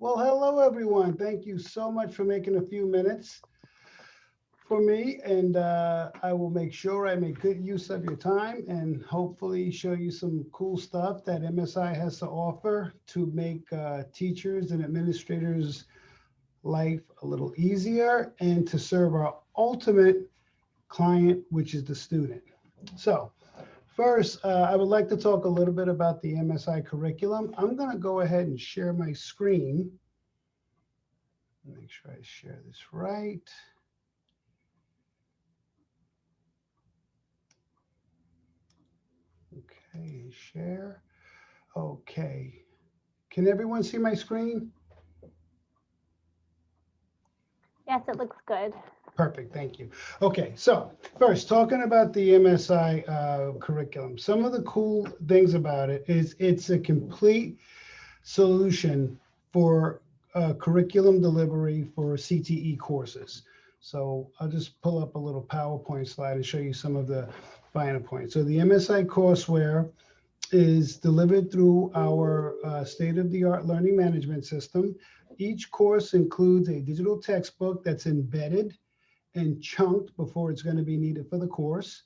Well, hello, everyone. Thank you so much for making a few minutes for me, and I will make sure I make good use of your time and hopefully show you some cool stuff that MSI has to offer to make teachers and administrators' life a little easier and to serve our ultimate client, which is the student. So first, I would like to talk a little bit about the MSI curriculum. I'm going to go ahead and share my screen. Make sure I share this right. Okay, share. Okay. Can everyone see my screen? Yes, it looks good. Perfect, thank you. Okay, so first, talking about the MSI curriculum. Some of the cool things about it is it's a complete solution for curriculum delivery for CTE courses. So I'll just pull up a little PowerPoint slide and show you some of the finer points. So the MSI Courseware is delivered through our state-of-the-art learning management system. Each course includes a digital textbook that's embedded and chunked before it's going to be needed for the course.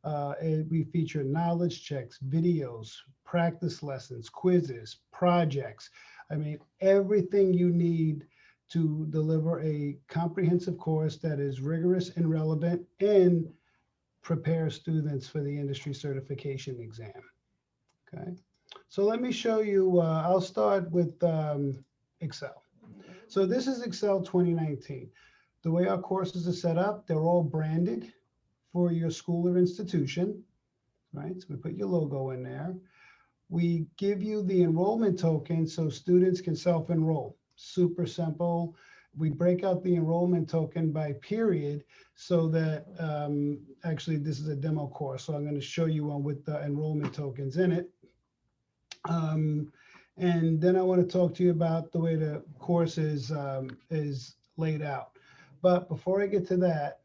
We feature knowledge checks, videos, practice lessons, quizzes, projects. I mean, everything you need to deliver a comprehensive course that is rigorous and relevant and prepare students for the industry certification exam. Okay, so let me show you, I'll start with Excel. So this is Excel 2019. The way our courses are set up, they're all branded for your school or institution, right? So we put your logo in there. We give you the enrollment token so students can self-enroll. Super simple. We break out the enrollment token by period so that, actually this is a demo course, so I'm going to show you one with the enrollment tokens in it. And then I want to talk to you about the way the course is laid out. But before I get to that,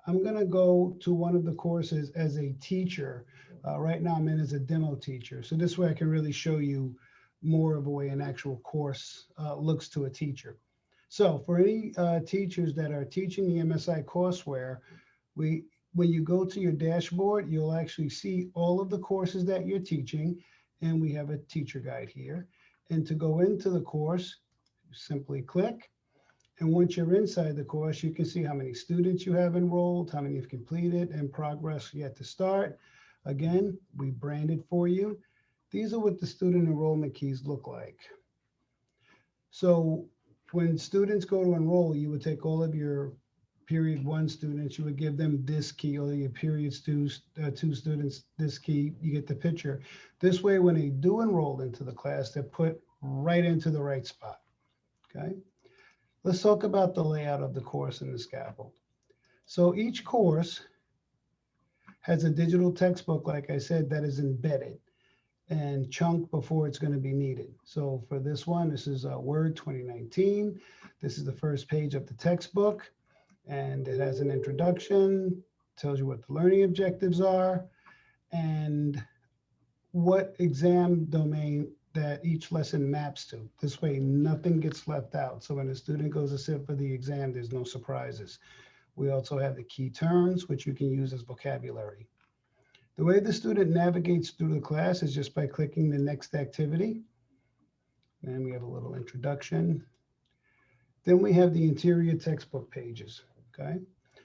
I'm going to go to one of the courses as a teacher. Right now I'm in as a demo teacher. So this way I can really show you more of a way an actual course looks to a teacher. So for any teachers that are teaching the MSI Courseware, when you go to your dashboard, you'll actually see all of the courses that you're teaching. And we have a teacher guide here. And to go into the course, simply click. And once you're inside the course, you can see how many students you have enrolled, how many have completed, and progress yet to start. Again, we branded for you. These are what the student enrollment keys look like. So when students go to enroll, you would take all of your period 1 students, you would give them this key, or your periods 2 students this key. You get the picture. This way, when they do enroll into the class, they're put right into the right spot. Okay. Let's talk about the layout of the course in the scaffold. So each course has a digital textbook, like I said, that is embedded and chunked before it's going to be needed. So for this one, this is Word 2019. This is the first page of the textbook, and it has an introduction, tells you what the learning objectives are, and what exam domain that each lesson maps to. This way, nothing gets left out. So when a student goes to sit for the exam, there's no surprises. We also have the key terms, which you can use as vocabulary. The way the student navigates through the class is just by clicking the next activity. Then we have a little introduction. Then we have the interior textbook pages, okay?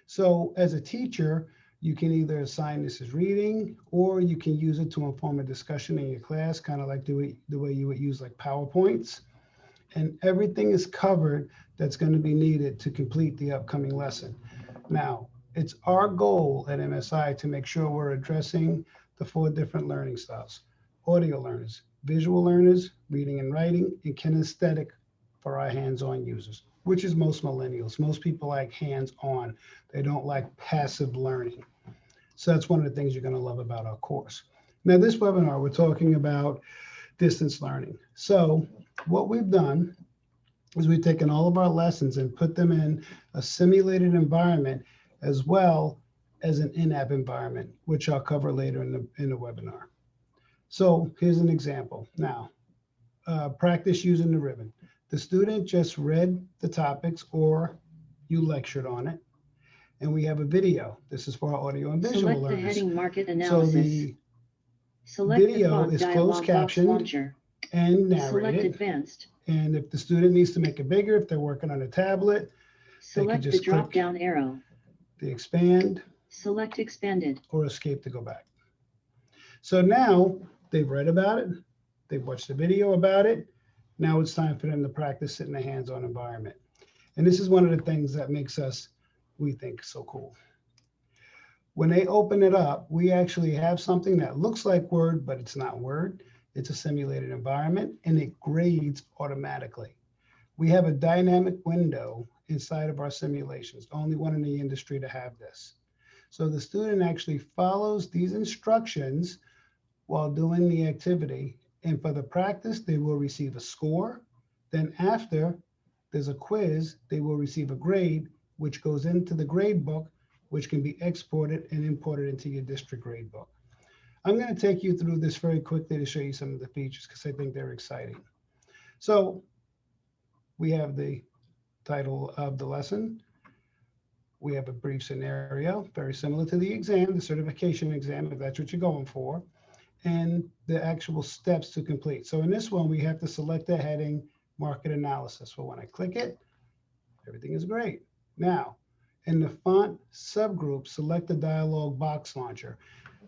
So as a teacher, you can either assign this as reading, or you can use it to inform a discussion in your class, kind of like the way you would use like PowerPoints. And everything is covered that's going to be needed to complete the upcoming lesson. Now, it's our goal at MSI to make sure we're addressing the 4 different learning styles: audio learners, visual learners, reading and writing, and kinesthetic for our hands-on users, which is most millennials. Most people like hands-on. They don't like passive learning. So that's one of the things you're going to love about our course. Now, this webinar, we're talking about distance learning. So what we've done is we've taken all of our lessons and put them in a simulated environment as well as an in-app environment, which I'll cover later in the webinar. So here's an example. Now, practice using the ribbon. The student just read the topics or you lectured on it. And we have a video. This is for our audio and visual Select the learners. heading market So analysis. the Select the video font is closed dialog box captioned launcher. and Select narrated. advanced. And if the student needs to make it bigger, if they're working on a tablet, Select the just click drop-down arrow. the expand Select expanded. or escape to go back. So now they've read about it. They've watched the video about it. Now it's time for them to practice it in a hands-on environment. And this is one of the things that makes us, we think, so cool. When they open it up, we actually have something that looks like Word, but it's not Word. It's a simulated environment, and it grades automatically. We have a dynamic window inside of our simulations, only one in the industry to have this. So the student actually follows these instructions while doing the activity. And for the practice, they will receive a score. Then after, there's a quiz, they will receive a grade, which goes into the grade book, which can be exported and imported into your district grade book. I'm going to take you through this very quickly to show you some of the features because I think they're exciting. So we have the title of the lesson. We have a brief scenario, very similar to the exam, the certification exam, if that's what you're going for, and the actual steps to complete. So in this one, we have to select the heading, market analysis. So when I click it, everything is great. Now, in the font subgroup, select the dialog box launcher.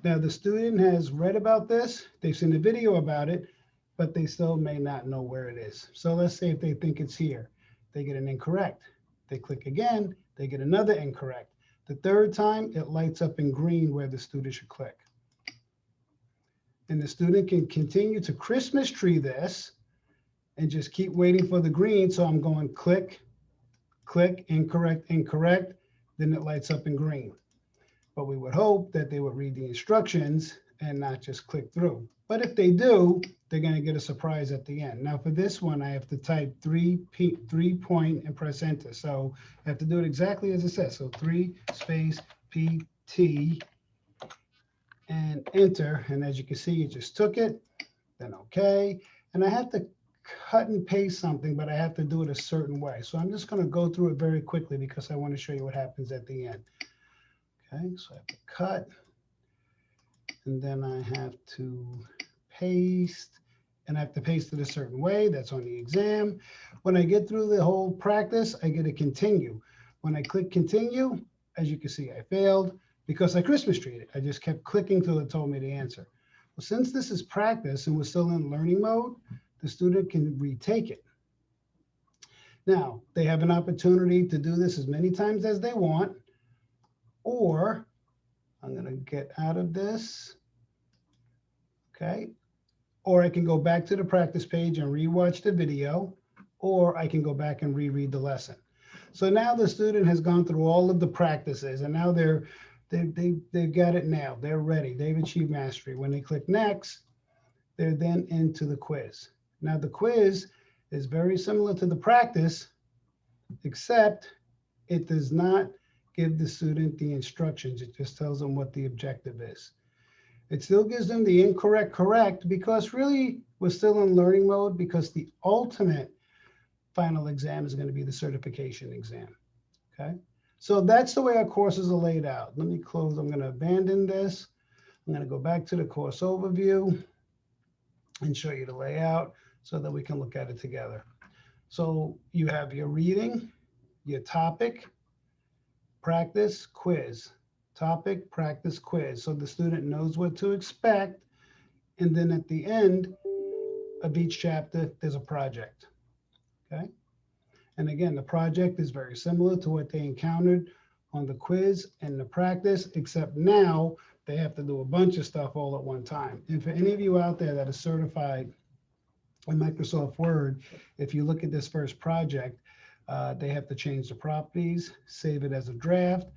Now, the student has read about this, they've seen a video about it, but they still may not know where it is. So let's say if they think it's here, they get an incorrect. They click again, they get another incorrect. The third time, it lights up in green where the student should click. And the student can continue to Christmas tree this and just keep waiting for the green. So I'm going click, click, incorrect, incorrect. Then it lights up in green. But we would hope that they would read the instructions and not just click through. But if they do, they're going to get a surprise at the end. Now for this one, I have to type 3 point and press enter. So I have to do it exactly as it says. So 3 space PT and enter. And as you can see, it just took it, then okay. And I have to cut and paste something, but I have to do it a certain way. So I'm just going to go through it very quickly because I want to show you what happens at the end. Okay, so I have to cut, and then I have to paste, and I have to paste it a certain way. That's on the exam. When I get through the whole practice, I get to continue. When I click continue, as you can see, I failed because I Christmas treed it. I just kept clicking till it told me the answer. Well, since this is practice and we're still in learning mode, the student can retake it. Now, they have an opportunity to do this as many times as they want, or I'm going to get out of this, okay? Or I can go back to the practice page and rewatch the video, or I can go back and reread the lesson. So now the student has gone through all of the practices, and now they've got it now. They're ready. They've achieved mastery. When they click next, they're then into the quiz. Now the quiz is very similar to the practice, except it does not give the student the instructions. It just tells them what the objective is. It still gives them the incorrect correct because really we're still in learning mode because the ultimate final exam is going to be the certification exam. Okay, so that's the way our courses are laid out. Let me close. I'm going to abandon this. I'm going to go back to the course overview and show you the layout so that we can look at it together. So you have your reading, your topic, practice, quiz, topic, practice, quiz. So the student knows what to expect. And then at the end of each chapter, there's a project, okay? And again, the project is very similar to what they encountered on the quiz and the practice, except now they have to do a bunch of stuff all at one time. And for any of you out there that is certified in Microsoft Word, if you look at this first project, they have to change the properties, save it as a draft,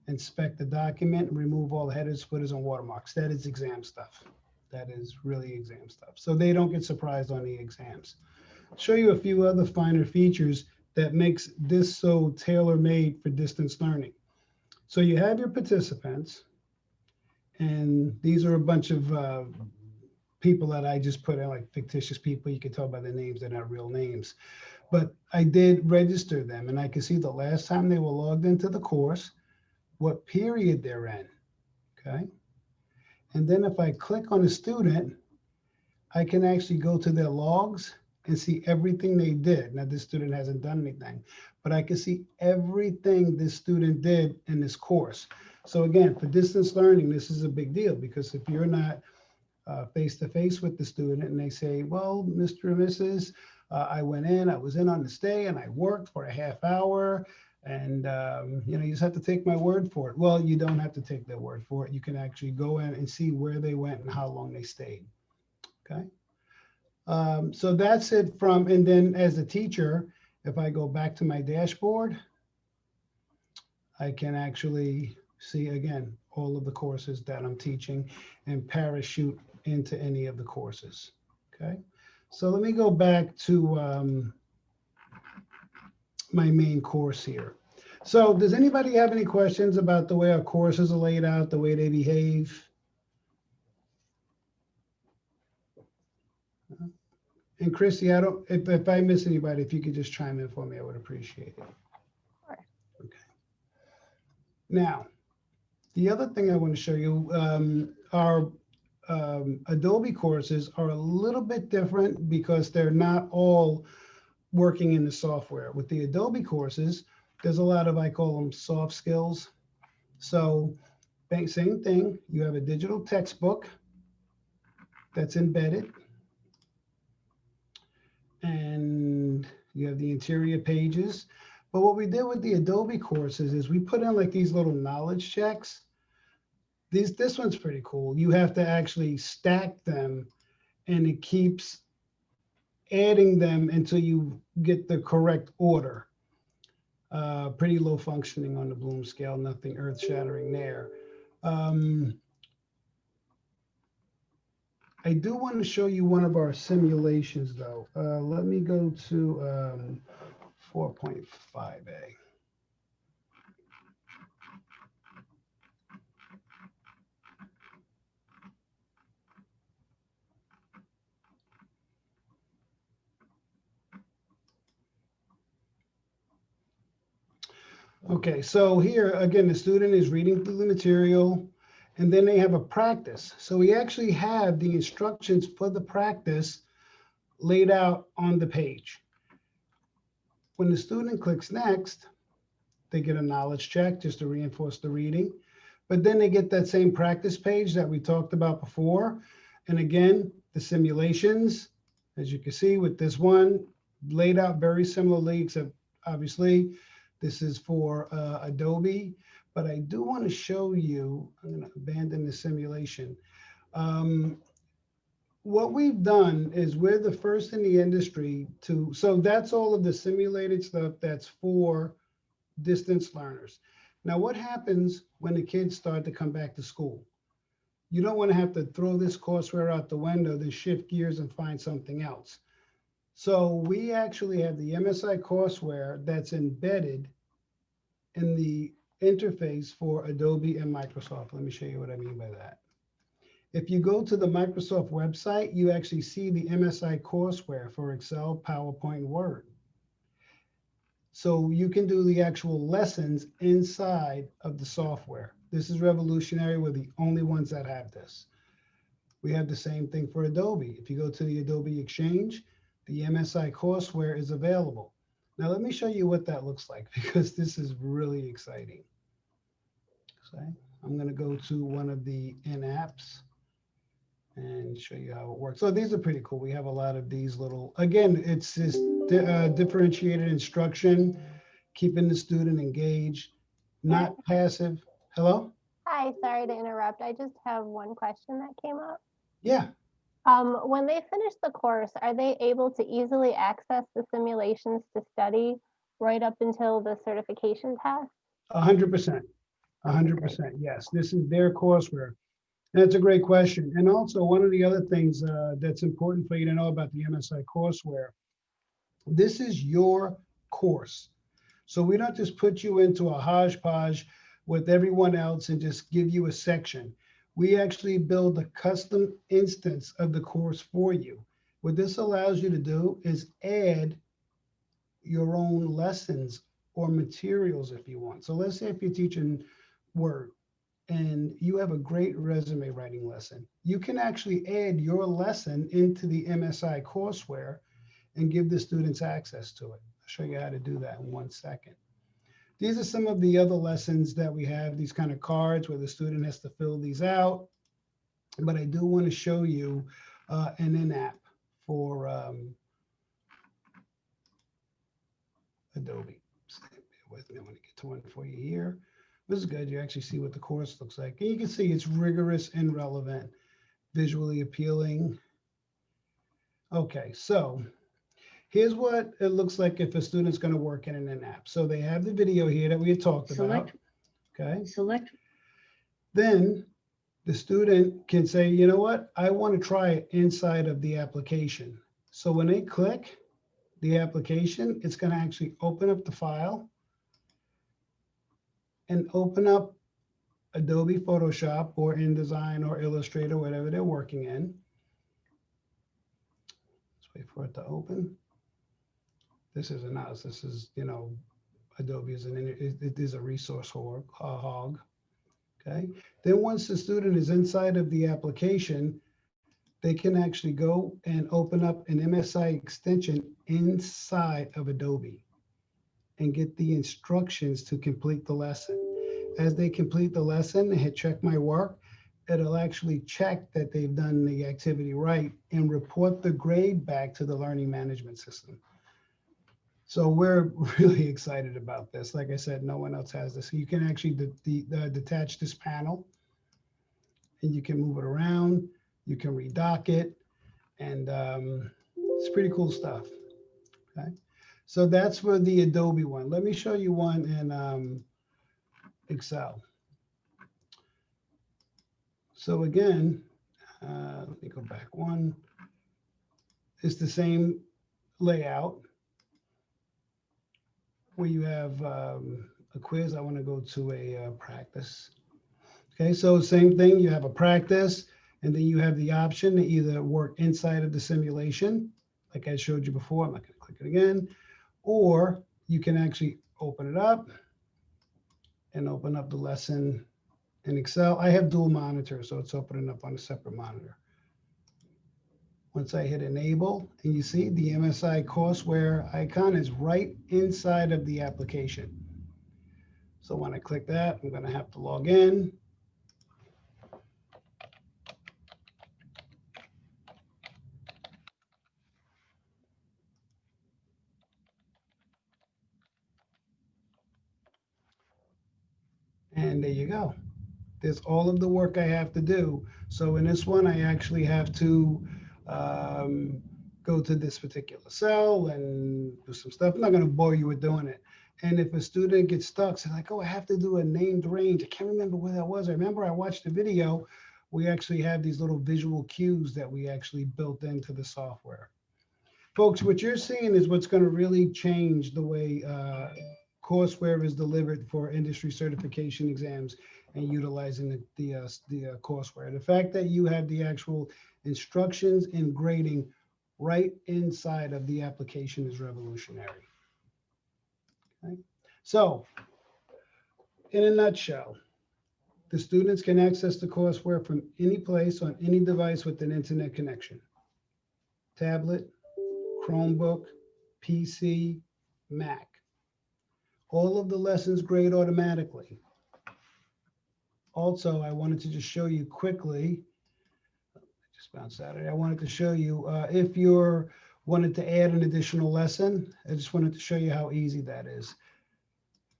inspect the document, remove all the headers, footers, and watermarks. That is exam stuff. That is really exam stuff. So they don't get surprised on the exams. I'll show you a few other finer features that makes this so tailor-made for distance learning. So you have your participants, and these are a bunch of people that I just put in, like fictitious people. You can tell by the names, they're not real names. but I did register them, and I can see the last time they were logged into the course, what period they're in, okay? And then if I click on a student, I can actually go to their logs and see everything they did. Now, this student hasn't done anything, but I can see everything this student did in this course. So again, for distance learning, this is a big deal, because if you're not face-to-face with the student and they say, well, Mr. and Mrs., I was in on this day and I worked for a half hour, and you just have to take my word for it. Well, you don't have to take their word for it. You can actually go in and see where they went and how long they stayed, okay? So that's it and then as a teacher, if I go back to my dashboard, I can actually see again all of the courses that I'm teaching and parachute into any of the courses, okay? So let me go back to my main course here. So does anybody have any questions about the way our courses are laid out, the way they behave? And Chrissy, if I miss anybody, if you could just chime in for me, I would appreciate it. Sure. Okay. Now, the other thing I want to show you, our Adobe courses are a little bit different because they're not all working in the software. With the Adobe courses, there's a lot of, I call them soft skills. So same thing, you have a digital textbook that's embedded, and you have the interior pages. But what we did with the Adobe courses is we put in like these little knowledge checks. This one's pretty cool. You have to actually stack them, and it keeps adding them until you get the correct order. Pretty low functioning on the Bloom scale, nothing earth shattering there. I do want to show you one of our simulations though. Let me go to 4.5a. Okay, so here again, the student is reading through the material, and then they have a practice. So we actually have the instructions for the practice laid out on the page. When the student clicks next, they get a knowledge check just to reinforce the reading. But then they get that same practice page that we talked about before. And again, the simulations, as you can see with this one, laid out very similarly, except obviously this is for Adobe. But I do want to show you, I'm going to abandon the simulation. What we've done is we're the first in the industry so that's all of the simulated stuff that's for distance learners. Now, what happens when the kids start to come back to school? You don't want to have to throw this courseware out the window, then shift gears and find something else. So we actually have the MSi Courseware that's embedded in the interface for Adobe and Microsoft. Let me show you what I mean by that. If you go to the Microsoft website, you actually see the MSi Courseware for Excel, PowerPoint, Word. So you can do the actual lessons inside of the software. This is revolutionary. We're the only ones that have this. We have the same thing for Adobe. If you go to the Adobe Exchange, the MSi Courseware is available. Now let me show you what that looks like, because this is really exciting. So I'm going to go to one of the in-apps and show you how it works. So these are pretty cool. We have a lot of these little, again, it's this differentiated instruction, keeping the student engaged, not passive. Hello? Hi, sorry to interrupt. I just have one question that came up. Yeah. When they finish the course, are they able to easily access the simulations to study right up until the certification test? 100%. 100%. Yes, this is their courseware. That's a great question. And also one of the other things that's important for you to know about the MSi Courseware, this is your course. So we don't just put you into a hodgepodge with everyone else and just give you a section. We actually build a custom instance of the course for you. What this allows you to do is add your own lessons or materials if you want. So let's say if you're teaching Word and you have a great resume writing lesson, you can actually add your lesson into the MSI Courseware and give the students access to it. I'll show you how to do that in 1 second. These are some of the other lessons that we have, these kind of cards where the student has to fill these out. But I do want to show you an in-app for Adobe. Stay with me. I want to get to one for you here. This is good. You actually see what the course looks like. And you can see it's rigorous and relevant, visually appealing. Okay, so here's what it looks like if a student's going to work in an app. So they have the video here that we had talked about. Okay. Select. Then the student can say, you know what, I want to try it inside of the application. So when they click the application, it's going to actually open up the file and open up Adobe Photoshop or InDesign or Illustrator, whatever they're working in. Let's wait for it to open. This isn't us. This is, you know, Adobe is it is a resource hog. Okay. Then once the student is inside of the application, they can actually go and open up an MSI extension inside of Adobe and get the instructions to complete the lesson. As they complete the lesson and hit check my work, it'll actually check that they've done the activity right and report the grade back to the learning management system. So we're really excited about this. Like I said, no one else has this. You can actually detach this panel and you can move it around. You can redock it, and it's pretty cool stuff. Okay, so that's for the Adobe one. Let me show you one in Excel. So again, let me go back one. It's the same layout where you have a quiz. I want to go to a practice. Okay, so same thing. You have a practice, and then you have the option to either work inside of the simulation, like I showed you before. I'm not going to click it again. Or you can actually open it up and open up the lesson in Excel. I have dual monitors, so it's opening up on a separate monitor. Once I hit enable, and you see the MSI Courseware icon is right inside of the application. So when I click that, I'm going to have to log in. And there you go. There's all of the work I have to do. So in this one, I actually have to go to this particular cell and do some stuff. I'm not going to bore you with doing it. And if a student gets stuck, say like, oh, I have to do a named range. I can't remember where that was. I remember I watched the video. We actually have these little visual cues that we actually built into the software. Folks, what you're seeing is what's going to really change the way courseware is delivered for industry certification exams and utilizing the courseware. The fact that you have the actual instructions and grading right inside of the application is revolutionary. Okay. So, in a nutshell, the students can access the courseware from any place on any device with an internet connection. Tablet, Chromebook, PC, Mac. All of the lessons grade automatically. Also, I wanted to just show you quickly, just bounced out of it. I wanted to show you if you're wanted to add an additional lesson, I just wanted to show you how easy that is.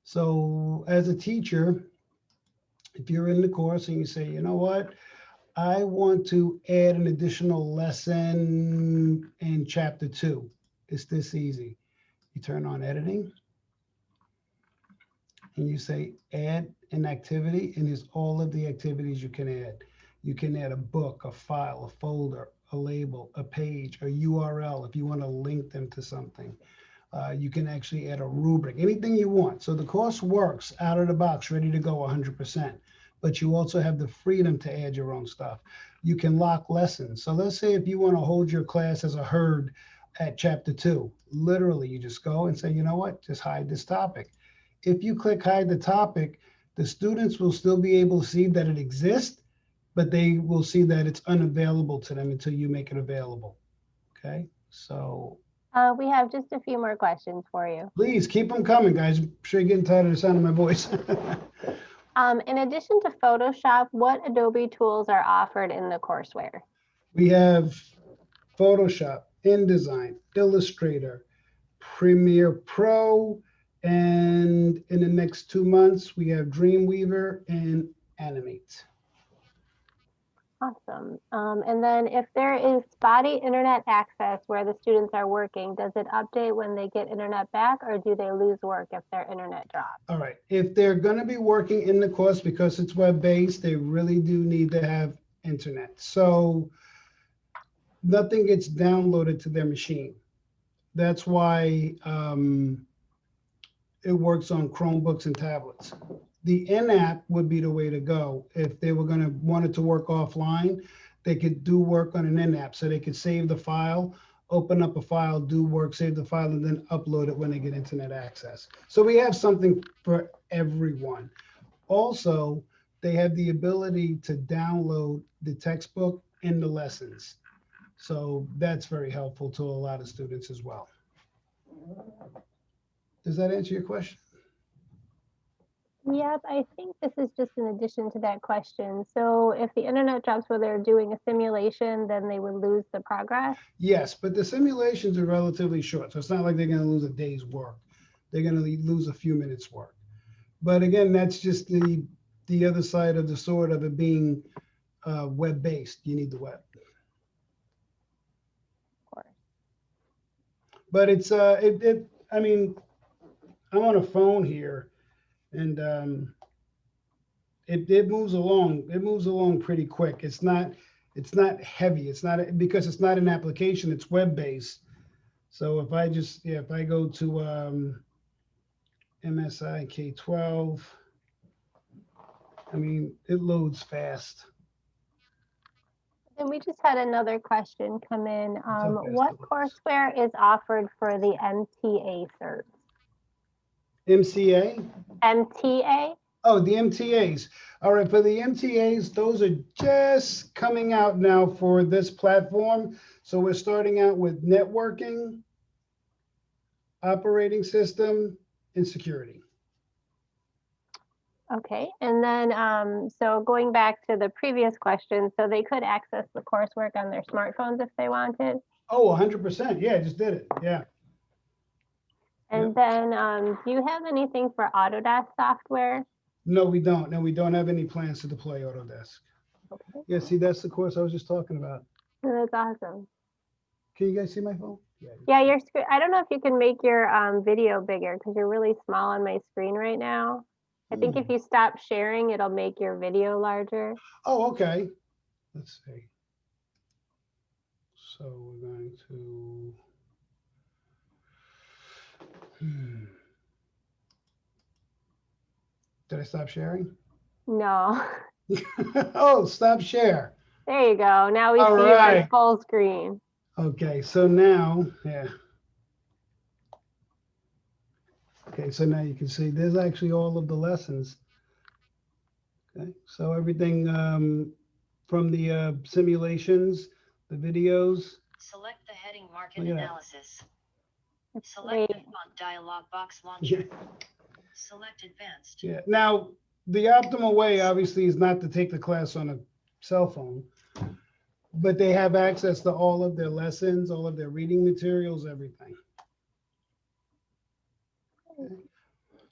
So as a teacher, if you're in the course and you say, you know what, I want to add an additional lesson in chapter 2. It's this easy. You turn on editing and you say add an activity, and here's all of the activities you can add. You can add a book, a file, a folder, a label, a page, a URL if you want to link them to something. You can actually add a rubric, anything you want. So the course works out of the box, ready to go 100%. But you also have the freedom to add your own stuff. You can lock lessons. So let's say if you want to hold your class as a herd at chapter 2. Literally, you just go and say, you know what, just hide this topic. If you click hide the topic, the students will still be able to see that it exists, but they will see that it's unavailable to them until you make it available. Okay, so We have just a few more questions for you. please keep them coming, guys. I'm sure you're getting tired of the sound of my voice. In addition to Photoshop, what Adobe tools are offered in the courseware? We have Photoshop, InDesign, Illustrator, Premiere Pro, and in the next 2 months, we have Dreamweaver and Animate. Awesome. And then if there is spotty internet access where the students are working, does it update when they get internet back, or do they lose work if their internet drops? All right, if they're going to be working in the course because it's web-based, they really do need to have internet. So nothing gets downloaded to their machine. That's why it works on Chromebooks and tablets. The in-app would be the way to go. If they were going to want it to work offline, they could do work on an in-app. So they could save the file, open up a file, do work, save the file, and then upload it when they get internet access. So we have something for everyone. Also, they have the ability to download the textbook and the lessons. So that's very helpful to a lot of students as well. Does that answer your question? Yep, I think this is just in addition to that question. So if the internet drops while they're doing a simulation, then they would lose the progress? Yes, but the simulations are relatively short. So it's not like they're going to lose a day's work. They're going to lose a few minutes work. But again, that's just the other side of the sword of it being web-based. You need the web. Of course. But it's, I mean, I'm on a phone here and it moves along. It moves along pretty quick. It's not heavy. It's not, because it's not an application, it's web-based. So if I just, if I go to MSI K-12, I mean, it loads fast. And we just had another question come in. okay, What so- courseware is offered for the MTA certs? MCA? MTA? Oh, the MTAs. All right, for the MTAs, those are just coming out now for this platform. So we're starting out with networking, operating system, and security. Okay, and then so going back to the previous question, so they could access the coursework on their smartphones if they wanted. Oh, 100%. Yeah, I just did it. Yeah. And then do you have anything for Autodesk software? No, we don't. No, we don't have any plans to deploy Autodesk. Okay, Yeah, see, that's the course I was just talking about. that's awesome. Can you guys see my phone? Yeah, your screen. I don't know if you can make your video bigger because you're really small on my screen right now. I think if you stop sharing, it'll make your video larger. Oh, okay. Let's see. So we're going to. Did I stop sharing? No. Oh, stop share. There you go. Now we All see you on right. full screen. Okay, so now, yeah. Okay, so now you can see there's actually all of the lessons. Okay, so everything from the simulations, the videos. Select the heading Look market at that. analysis. Select Great. the font dialog box launcher. Select advanced. Yeah. Now, the optimal way, obviously, is not to take the class on a cell phone, but they have access to all of their lessons, all of their reading materials, everything. Okay.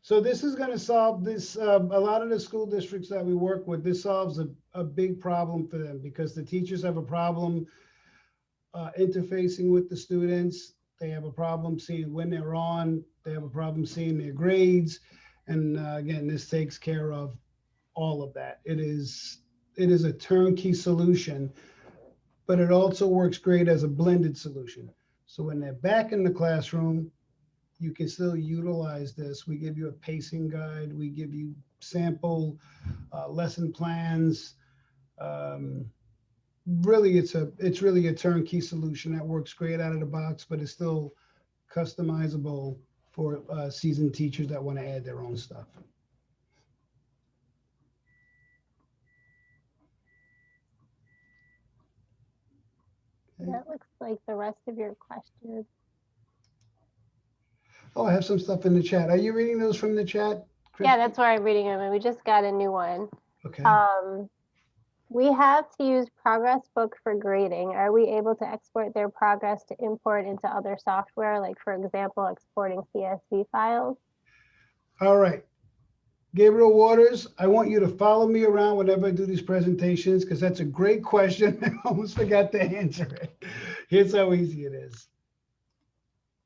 So this is going to solve this. A lot of the school districts that we work with, this solves a big problem for them because the teachers have a problem interfacing with the students. They have a problem seeing when they're on. They have a problem seeing their grades. And again, this takes care of all of that. It is a turnkey solution, but it also works great as a blended solution. So when they're back in the classroom, you can still utilize this. We give you a pacing guide. We give you sample lesson plans. really, it's really a turnkey solution that works great out of the box, but it's still customizable for seasoned teachers that want to add their own stuff. Okay. That looks like the rest of your questions. Oh, I have some stuff in the chat. Are you reading those from the chat, Chris? Yeah, that's where I'm reading them, and we just got a new one. Okay. We have to use Progress Book for grading. Are we able to export their progress to import into other software, like for example, exporting CSV files? All right. Gabriel Waters, I want you to follow me around whenever I do these presentations because that's a great question. I almost forgot to answer it. Here's how easy it is.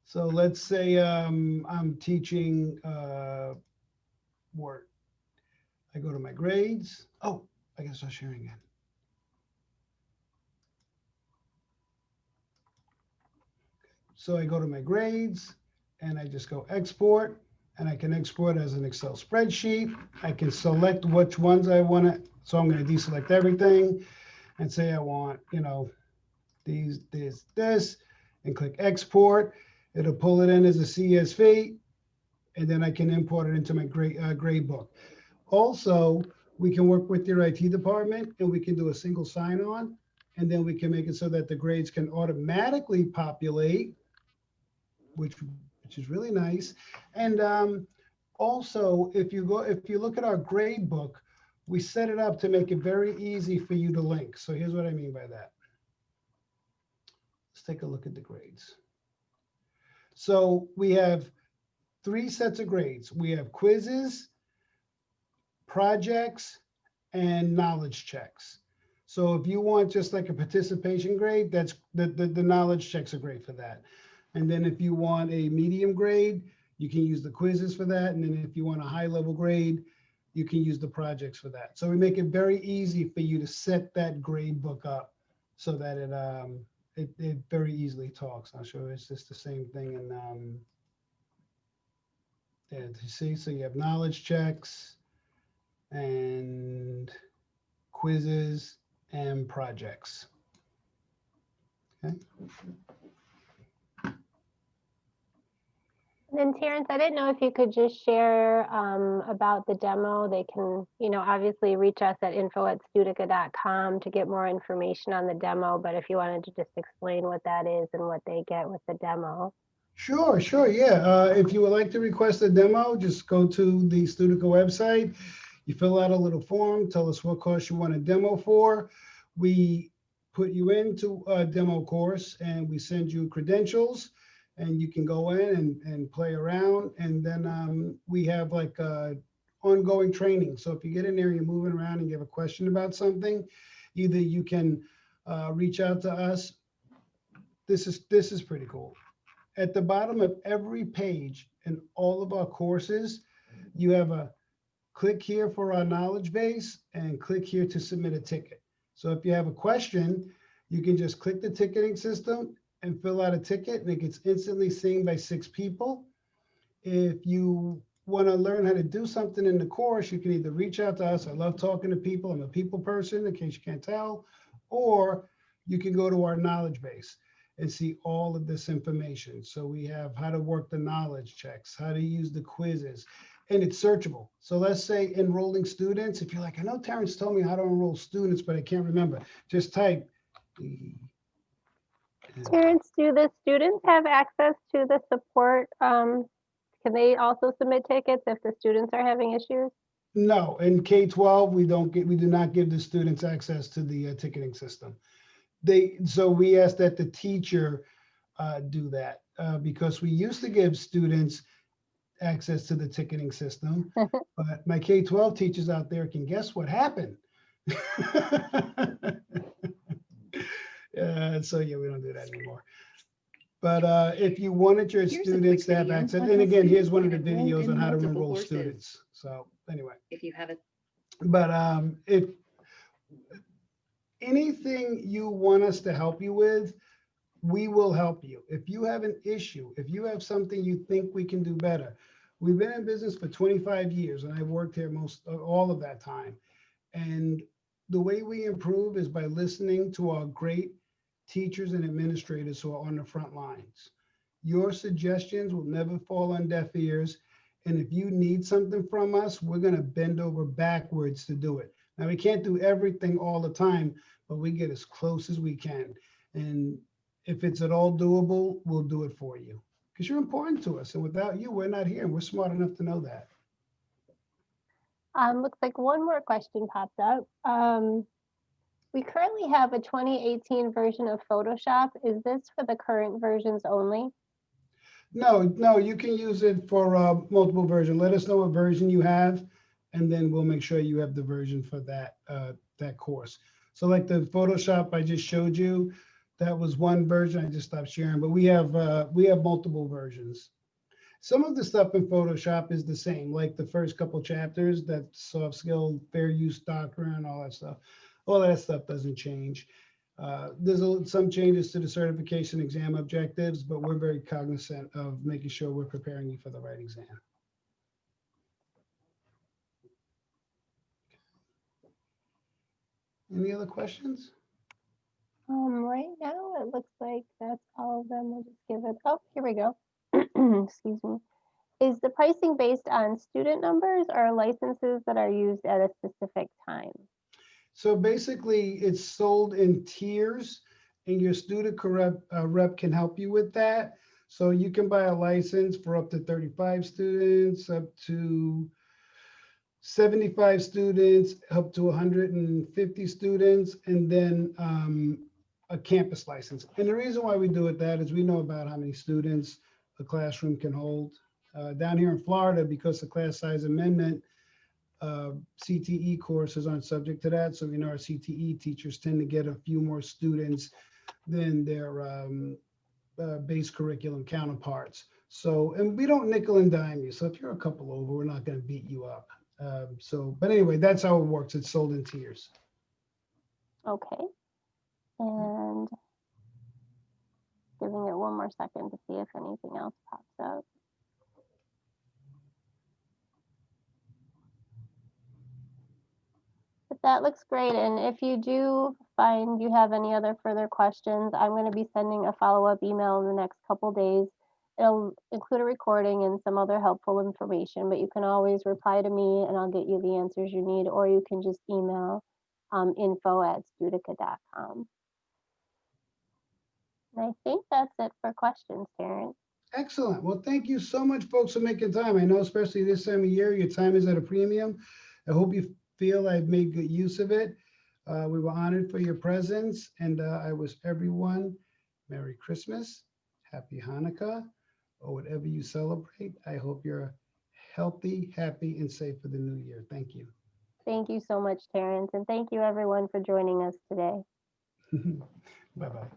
So let's say I'm teaching Word. I go to my grades. Oh, I gotta start sharing again. So I go to my grades and I just go export, and I can export as an Excel spreadsheet. I can select which ones I want to. So I'm going to deselect everything and say I want, you know, these, this, and click export. It'll pull it in as a CSV, and then I can import it into my grade book. Also, we can work with your IT department and we can do a single sign-on, and then we can make it so that the grades can automatically populate, which is really nice. And also, if you look at our grade book, we set it up to make it very easy for you to link. So here's what I mean by that. Let's take a look at the grades. So we have 3 sets of grades. We have quizzes, projects, and knowledge checks. So if you want just like a participation grade, that's the knowledge checks are great for that. And then if you want a medium grade, you can use the quizzes for that. And then if you want a high level grade, you can use the projects for that. So we make it very easy for you to set that grade book up so that it very easily talks. I'll show you, it's just the same thing. And yeah, you see, so you have knowledge checks and quizzes and projects. Okay. And then Terrence, I didn't know if you could just share about the demo. They can, you know, obviously reach us at info@studica.com to get more information on the demo. But if you wanted to just explain what that is and what they get with the demo. Sure, yeah. If you would like to request a demo, just go to the Studica website. You fill out a little form, tell us what course you want a demo for. We put you into a demo course and we send you credentials, and you can go in and play around. And then we have like ongoing training. So if you get in there and you're moving around and you have a question about something, either you can reach out to us. This is pretty cool. At the bottom of every page in all of our courses, you have a click here for our knowledge base and click here to submit a ticket. So if you have a question, you can just click the ticketing system and fill out a ticket, and it gets instantly seen by 6 people. If you want to learn how to do something in the course, you can either reach out to us. I love talking to people. I'm a people person, in case you can't tell, or you can go to our knowledge base and see all of this information. So we have how to work the knowledge checks, how to use the quizzes, and it's searchable. So let's say enrolling students. If you're like, I know Terrence told me how to enroll students, but I can't remember. Just type. Terrence, do the students have access to the support? Can they also submit tickets if the students are having issues? No, in K-12, we do not give the students access to the ticketing system. So we ask that the teacher do that because we used to give students access to the ticketing system, but my K-12 teachers out there can guess what happened. So yeah, we don't do that anymore. But if you wanted your students to have access, and again, here's one of the videos on how to enroll students. So anyway, If you have it. but if anything you want us to help you with, we will help you. If you have an issue, if you have something you think we can do better, we've been in business for 25 years and I've worked here all of that time. And the way we improve is by listening to our great teachers and administrators who are on the front lines. Your suggestions will never fall on deaf ears. And if you need something from us, we're going to bend over backwards to do it. Now, we can't do everything all the time, but we get as close as we can. And if it's at all doable, we'll do it for you because you're important to us. And without you, we're not here. And we're smart enough to know that. Looks like one more question popped up. We currently have a 2018 version of Photoshop. Is this for the current versions only? No, you can use it for multiple versions. Let us know what version you have, and then we'll make sure you have the version for that that course. So like the Photoshop I just showed you, that was one version. I just stopped sharing, but we have multiple versions. Some of the stuff in Photoshop is the same, like the first couple chapters, that soft skill, fair use doctrine, all that stuff. All that stuff doesn't change. There's some changes to the certification exam objectives, but we're very cognizant of making sure we're preparing you for the right exam. Any other questions? Right now, it looks like that's all of them. We'll just give it, oh, here we go. Excuse me. Is the pricing based on student numbers or licenses that are used at a specific time? So basically, it's sold in tiers, and your student rep can help you with that. So you can buy a license for up to 35 students, up to 75 students, up to 150 students, and then a campus license. And the reason why we do it that is we know about how many students a classroom can hold. Down here in Florida, because the class size amendment, CTE courses aren't subject to that. So we know our CTE teachers tend to get a few more students than their base curriculum counterparts. So, and we don't nickel and dime you. So if you're a couple over, we're not going to beat you up. But anyway, that's how it works. It's sold in tiers. Okay. And giving it one more second to see if anything else pops up. But that looks great. And if you do find you have any other further questions, I'm going to be sending a follow-up email in the next couple days. It'll include a recording and some other helpful information, but you can always reply to me and I'll get you the answers you need, or you can just email info@studica.com. And I think that's it for questions, Terrence. Excellent. Well, thank you so much, folks, for making time. I know, especially this time of year, your time is at a premium. I hope you feel I've made good use of it. We were honored for your presence, and I wish everyone Merry Christmas, Happy Hanukkah, or whatever you celebrate. I hope you're healthy, happy, and safe for the new year. Thank you. Thank you so much, Terrence, and thank you everyone for joining us today. Bye-bye.